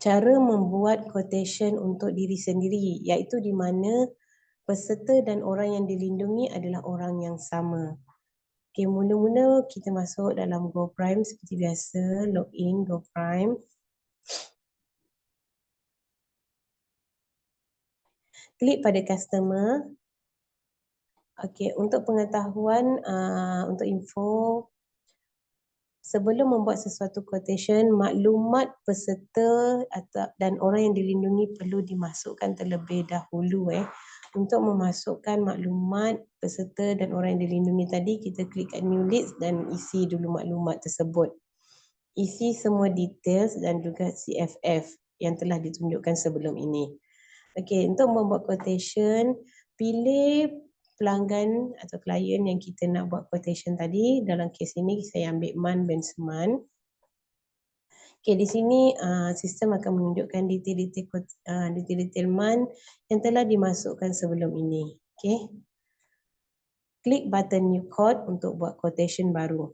Cara membuat quotation untuk diri sendiri, iaitu di mana peserta dan orang yang dilindungi adalah orang yang sama. Okey, mula-mula kita masuk dalam GoPrime seperti biasa, login GoPrime. Klik pada customer. Okey, untuk pengetahuan, untuk info, sebelum membuat sesuatu quotation, maklumat peserta dan orang yang dilindungi perlu dimasukkan terlebih dahulu. Untuk memasukkan maklumat peserta dan orang yang dilindungi tadi, kita klik kat new leads dan isi dulu maklumat tersebut. Isi semua details dan juga CFF yang telah ditunjukkan sebelum ini. Okey, untuk membuat quotation, pilih pelanggan atau klien yang kita nak buat quotation tadi. Dalam kes ini saya ambil Man Benseman. Okey, di sini sistem akan menunjukkan detail-detail Man yang telah dimasukkan sebelum ini. Okey. Klik button new quote untuk buat quotation baru.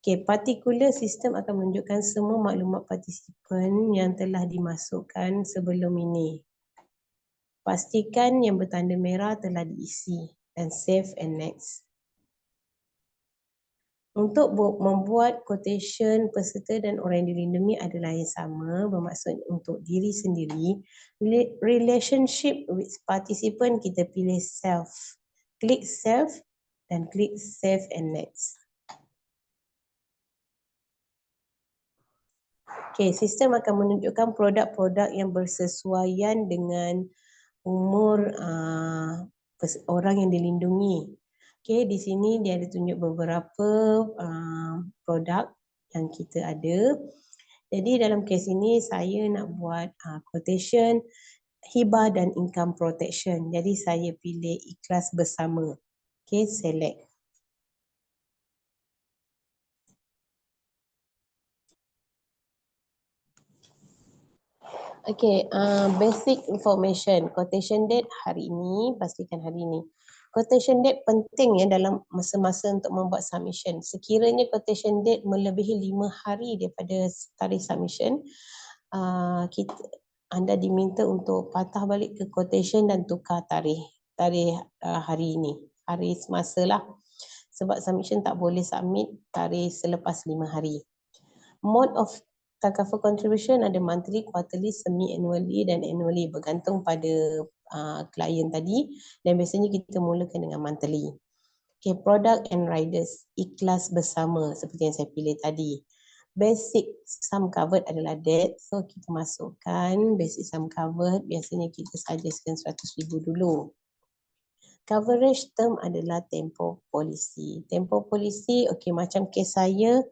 Okey, particular sistem akan menunjukkan semua maklumat partisipan yang telah dimasukkan sebelum ini. Pastikan yang bertanda merah telah diisi dan save and next. Untuk membuat quotation peserta dan orang yang dilindungi adalah yang sama, bermaksud untuk diri sendiri. Relationship with participant kita pilih self. Klik self dan klik save and next. Okey, sistem akan menunjukkan produk-produk yang bersesuaian dengan umur orang yang dilindungi. Okey, di sini dia ada tunjuk beberapa produk yang kita ada. Jadi dalam kes ini saya nak buat quotation hibah dan income protection. Jadi saya pilih ikhlas bersama. Okey, select. Okey, basic information. Quotation date hari ini, pastikan hari ini. Quotation date penting ya dalam masa-masa untuk membuat submission. Sekiranya quotation date melebihi 5 hari daripada tarikh submission, anda diminta untuk patah balik ke quotation dan tukar tarikh hari ini, hari semasa lah. Sebab submission tak boleh submit tarikh selepas 5 hari. Mode of cover contribution ada monthly, quarterly, semi-annually dan annually, bergantung pada klien tadi, dan biasanya kita mulakan dengan monthly. Okay, product and riders, ikhlas bersama seperti yang saya pilih tadi. Basic sum covered adalah debt, so kita masukkan basic sum covered, biasanya kita suggestkan 100,000 dulu. Coverage term adalah tempoh polisi. Tempoh polisi, okay, macam kes saya,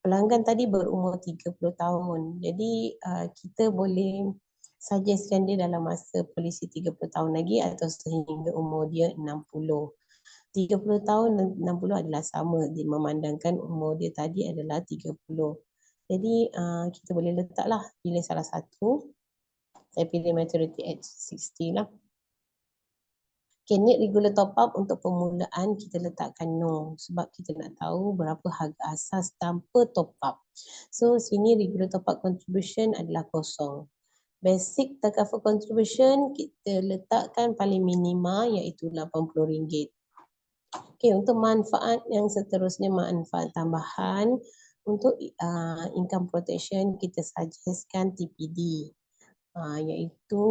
pelanggan tadi berumur 30 tahun. Jadi kita boleh suggestkan dia dalam masa polisi 30 tahun lagi atau sehingga umur dia 60. 30 tahun dan 60 adalah sama, dia memandangkan umur dia tadi adalah 30. Jadi kita boleh letaklah, pilih salah satu. Saya pilih maturity age 60 lah. Okay, need regular top up untuk permulaan kita letakkan no, sebab kita nak tahu berapa harga asas tanpa top up. So sini regular top up contribution adalah kosong. Basic cover contribution kita letakkan paling minima iaitu RM80. Okay, untuk manfaat yang seterusnya, manfaat tambahan untuk income protection kita suggestkan TPD, iaitu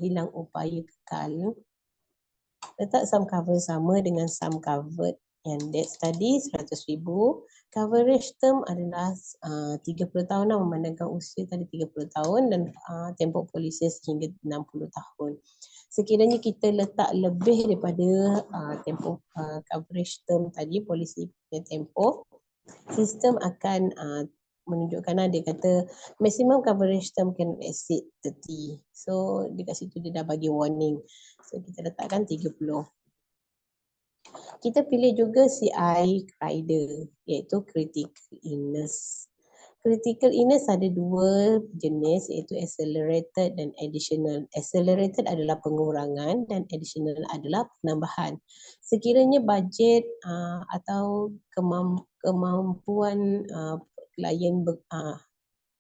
hilang upaya kekal. Letak sum cover sama dengan sum covered yang debts tadi 100,000. Coverage term adalah 30 tahun lah, memandangkan usia tadi 30 tahun dan tempoh polisi sehingga 60 tahun. Sekiranya kita letak lebih daripada tempoh coverage term tadi, polisi punya tempoh, sistem akan menunjukkan dia kata maximum coverage term can exceed 30. So dekat situ dia dah bagi warning. So kita letakkan 30. Kita pilih juga CI rider iaitu critical illness. Critical illness ada dua jenis iaitu accelerated dan additional. Accelerated adalah pengurangan dan additional adalah penambahan. Sekiranya bajet atau kemampuan klien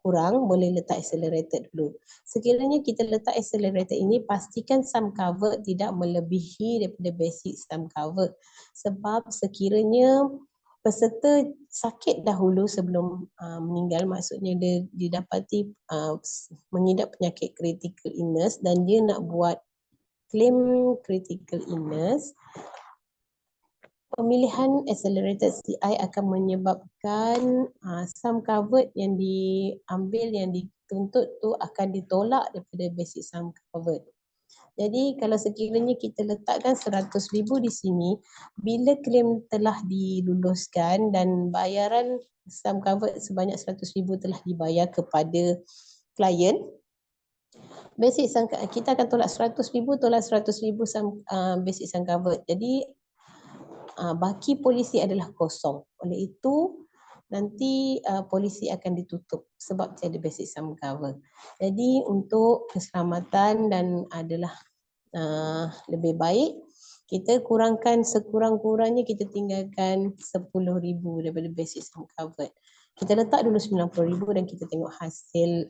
kurang, boleh letak accelerated dulu. Sekiranya kita letak accelerated ini, pastikan sum covered tidak melebihi daripada basic sum covered. Sebab sekiranya peserta sakit dahulu sebelum meninggal, maksudnya dia didapati mengidap penyakit critical illness dan dia nak buat claim critical illness, pemilihan accelerated CI akan menyebabkan sum covered yang diambil, yang dituntut tu akan ditolak daripada basic sum covered. Jadi kalau sekiranya kita letakkan 100,000 di sini, bila claim telah diluluskan dan bayaran sum covered sebanyak 100,000 telah dibayar kepada klien, basic sum kita akan tolak 100,000, tolak 100,000 basic sum covered. Jadi baki polisi adalah kosong. Oleh itu nanti polisi akan ditutup sebab tiada basic sum cover. Jadi untuk keselamatan dan adalah lebih baik, kita kurangkan sekurang-kurangnya, kita tinggalkan 10,000 daripada basic sum covered. Kita letak dulu 90,000 dan kita tengok hasil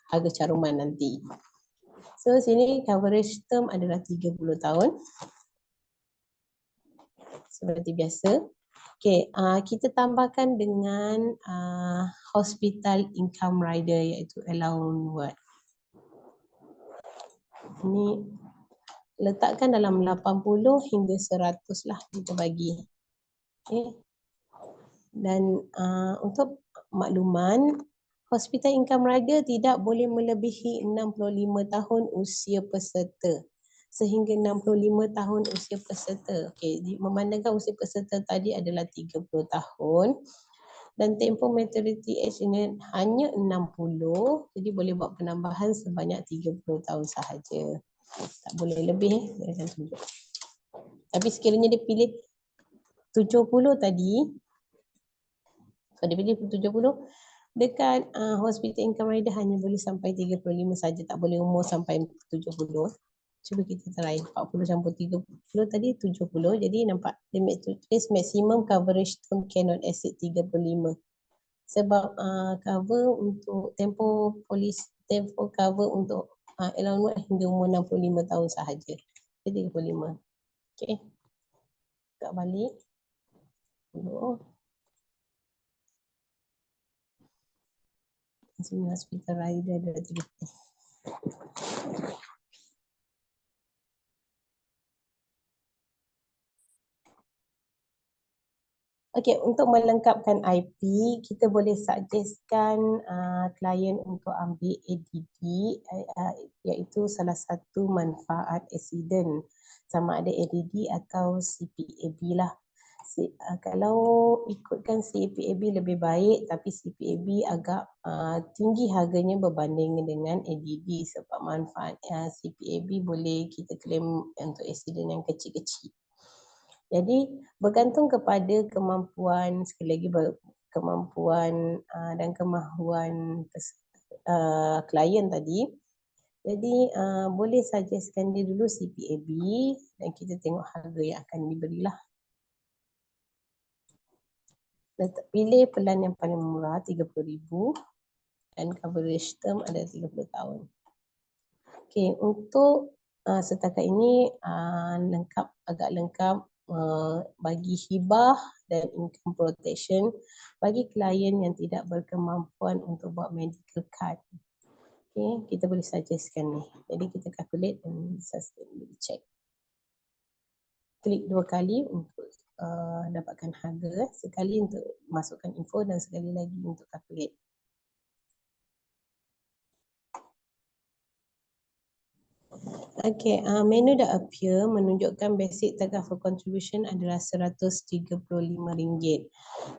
harga caruman nanti. So sini coverage term adalah 30 tahun. Seperti biasa. Okay, kita tambahkan dengan hospital income rider iaitu allowance ward. Ini letakkan dalam 80 hingga 100 lah kita bagi. Okay. Dan untuk makluman, hospital income rider tidak boleh melebihi 65 tahun usia peserta. Sehingga 65 tahun usia peserta. Okey, memandangkan usia peserta tadi adalah 30 tahun dan tempoh maturity age ini hanya 60, jadi boleh buat penambahan sebanyak 30 tahun sahaja. Tak boleh lebih. Tapi sekiranya dia pilih 70 tadi, kalau dia pilih 70, dekat hospital income rider hanya boleh sampai 35 saja, tak boleh umur sampai 70. Cuba kita try 40 campur 30 tadi 70. Jadi nampak limit to trace maximum coverage term cannot exceed 35. Sebab cover untuk tempoh cover untuk allowance hingga umur 65 tahun sahaja. Jadi 35. Okey. Buka balik. Dulu. Sini hospital rider ada 30. Okey, untuk melengkapkan IP, kita boleh suggestkan klien untuk ambil ADD, iaitu salah satu manfaat accident, sama ada ADD atau CPAB lah. Kalau ikutkan CPAB lebih baik, tapi CPAB agak tinggi harganya berbanding dengan ADD sebab manfaat CPAB boleh kita claim untuk accident yang kecil-kecil. Jadi bergantung kepada kemampuan, sekali lagi kemampuan dan kemahuan klien tadi. Jadi boleh suggestkan dia dulu CPAB dan kita tengok harga yang akan diberilah. Pilih pelan yang paling murah 30,000 dan coverage term ada 30 tahun. Okey, untuk setakat ini agak lengkap bagi hibah dan income protection bagi klien yang tidak berkemampuan untuk buat medical card. Okay, kita boleh suggestkan ni. Jadi kita calculate dan sustainability check. Klik 2 kali untuk dapatkan harga, sekali untuk masukkan info dan sekali lagi untuk calculate. Okay, menu dah appear menunjukkan basic takaful contribution adalah RM135.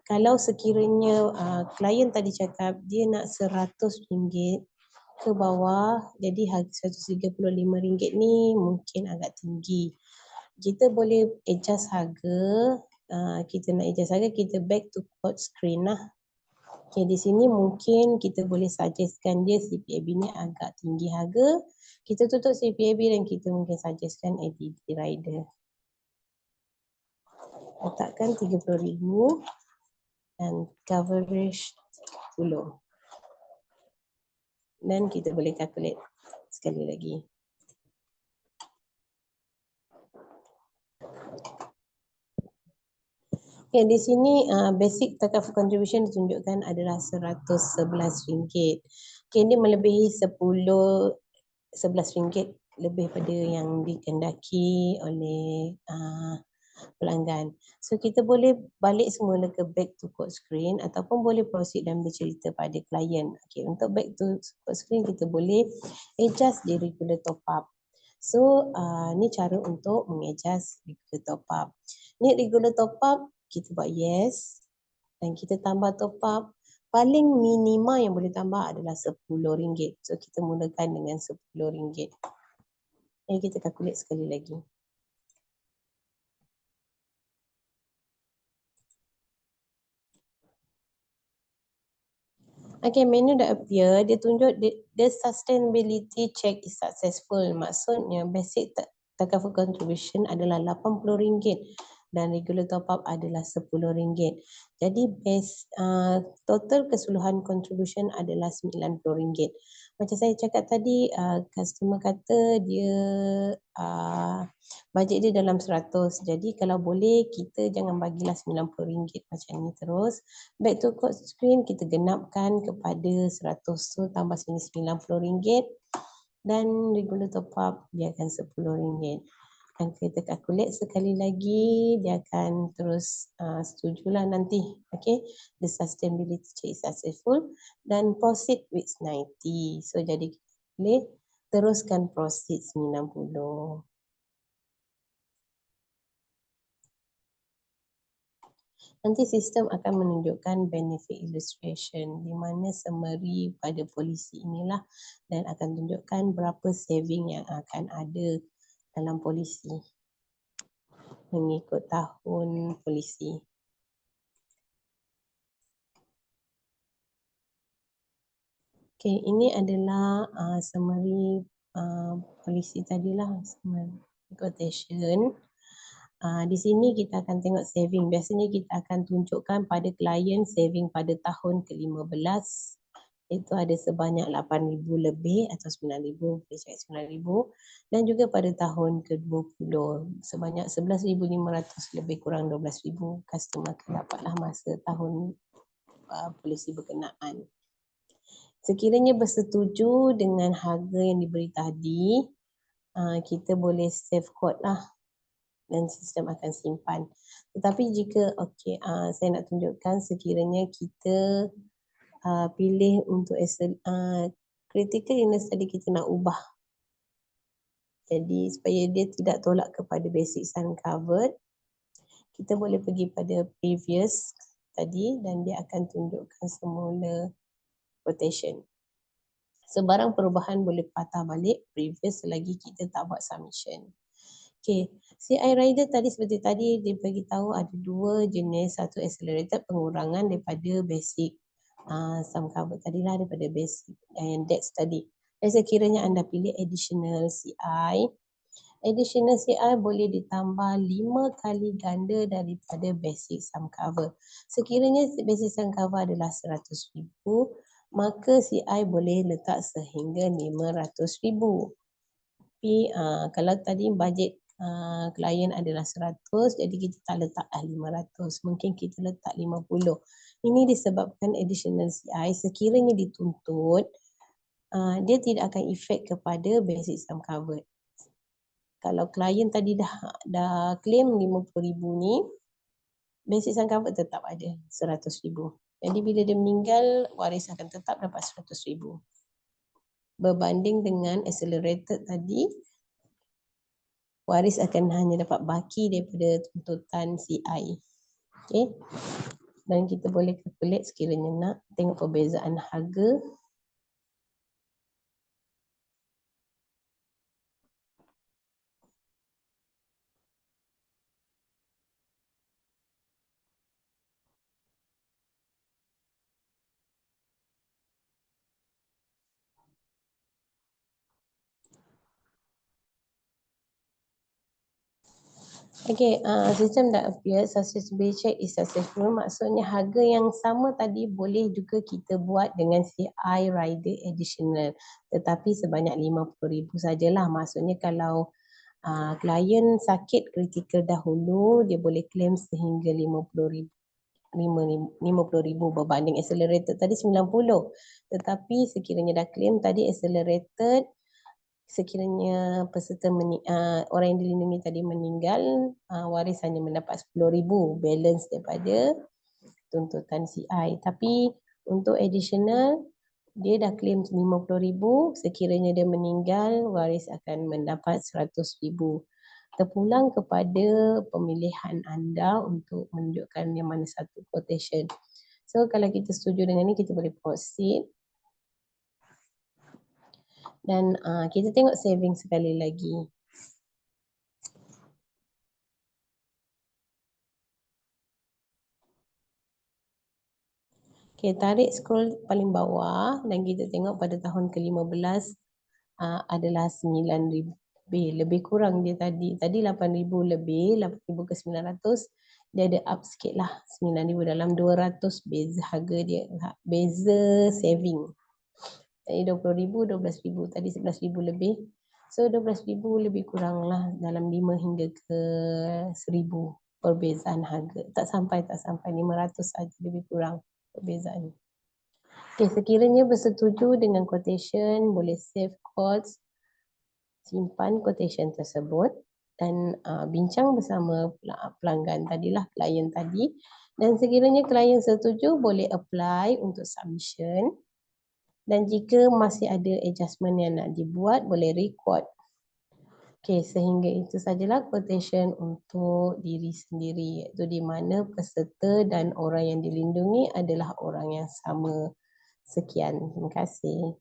Kalau sekiranya klien tadi cakap dia nak RM100 ke bawah, jadi harga RM135 ni mungkin agak tinggi. Kita boleh adjust harga, kita nak adjust harga, kita back to quote screen lah. Okay, di sini mungkin kita boleh suggestkan dia CPAB ni agak tinggi harga. Kita tutup CPAB dan kita mungkin suggestkan ADD rider. Letakkan 30,000 dan coverage 10. Dan kita boleh calculate sekali lagi. Okay, di sini basic takaful contribution ditunjukkan adalah RM111. Okay, ini melebihi 11 ringgit lebih pada yang dikendaki oleh pelanggan. So kita boleh balik semula ke back to quote screen ataupun boleh proceed dan bercerita pada klien. Okay, untuk back to quote screen kita boleh adjust the regular top up. So ni cara untuk mengadjust regular top up. Ni regular top up kita buat yes dan kita tambah top up. Paling minima yang boleh tambah adalah RM10. So kita mulakan dengan RM10. Kita calculate sekali lagi. Okay, menu dah appear. Dia tunjuk the sustainability check is successful. Maksudnya basic takaful contribution adalah RM80 dan regular top up adalah RM10. Jadi total keseluruhan contribution adalah RM90. Macam saya cakap tadi, customer kata dia bajet dia dalam 100. Jadi kalau boleh kita jangan bagilah RM90 macam ni terus. Back to quote screen kita genapkan kepada 100. So tambah sini RM90 dan regular top up biarkan RM10. Dan kita calculate sekali lagi, dia akan terus setujulah nanti. Okay, the sustainability check is successful dan proceed with 90. So jadi kita boleh teruskan proceed 90. Nanti sistem akan menunjukkan benefit illustration di mana summary pada polisi inilah dan akan tunjukkan berapa saving yang akan ada dalam polisi mengikut tahun polisi. Okay, ini adalah summary polisi tadilah, summary quotation. Di sini kita akan tengok saving. Biasanya kita akan tunjukkan pada klien saving pada tahun ke-15. Itu ada sebanyak 8,000 lebih atau 9,000, boleh cakap 9,000. Dan juga pada tahun ke-20 sebanyak 11,500 lebih kurang 12,000 customer akan dapatlah masa tahun polisi berkenaan. Sekiranya bersetuju dengan harga yang diberi tadi, kita boleh save code lah dan sistem akan simpan. Tetapi jika saya nak tunjukkan sekiranya kita pilih untuk critical illness tadi kita nak ubah. Jadi supaya dia tidak tolak kepada basic sum covered, kita boleh pergi pada previous tadi dan dia akan tunjukkan semula quotation. Sebarang perubahan boleh patah balik previous selagi kita tak buat submission. Okay, CI rider tadi seperti tadi dia bagi tahu ada dua jenis, satu accelerated pengurangan daripada basic sum cover tadilah daripada basic index tadi. Dan sekiranya anda pilih additional CI boleh ditambah 5 kali ganda daripada basic sum cover. Sekiranya basic sum cover adalah 100,000, maka CI boleh letak sehingga 500,000. Tapi kalau tadi bajet klien adalah 100, jadi kita tak letak 500, mungkin kita letak 50. Ini disebabkan additional CI sekiranya dituntut, dia tidak akan efek kepada basic sum covered. Kalau klien tadi dah claim 50,000 ni, basic sum covered tetap ada 100,000. Jadi bila dia meninggal, waris akan tetap dapat 100,000. Berbanding dengan accelerated tadi, waris akan hanya dapat baki daripada tuntutan CI. Okay. Dan kita boleh calculate sekiranya nak tengok perbezaan harga. Okey, sistem that appears successfully check is successful. Maksudnya harga yang sama tadi boleh juga kita buat dengan CI rider additional. Tetapi sebanyak 50,000 sajalah. Maksudnya kalau klien sakit kritikal dahulu, dia boleh claim sehingga 50,000. 50,000 berbanding accelerated tadi 90. Tetapi sekiranya dah claim tadi accelerated, sekiranya orang yang dilindungi tadi meninggal, waris hanya mendapat 10,000 balance daripada tuntutan CI. Tapi untuk additional, dia dah claim 50,000, sekiranya dia meninggal, waris akan mendapat 100,000. Terpulang kepada pemilihan anda untuk menunjukkan yang mana satu quotation. So kalau kita setuju dengan ni, kita boleh proceed. Dan kita tengok saving sekali lagi. Okay, tarik scroll paling bawah dan kita tengok pada tahun ke-15 adalah 9,000 lebih kurang dia tadi. Tadi 8,000 lebih, 8,000 ke 900. Dia ada up sikit lah, 9,000 dalam 200 beza harga dia, beza saving. Tadi 20,000, 12,000, tadi 11,000 lebih. So 12,000 lebih kurang lah dalam 5 hingga ke 1,000 perbezaan harga. Tak sampai 500 saja lebih kurang perbezaan. Okay, sekiranya bersetuju dengan quotation, boleh save quotes, simpan quotation tersebut dan bincang bersama pelanggan tadilah, klien tadi. Dan sekiranya klien setuju, boleh apply untuk submission. Dan jika masih ada adjustment yang nak dibuat, boleh record. Okay, sehingga itu sajalah quotation untuk diri sendiri, iaitu di mana peserta dan orang yang dilindungi adalah orang yang sama. Sekian, terima kasih.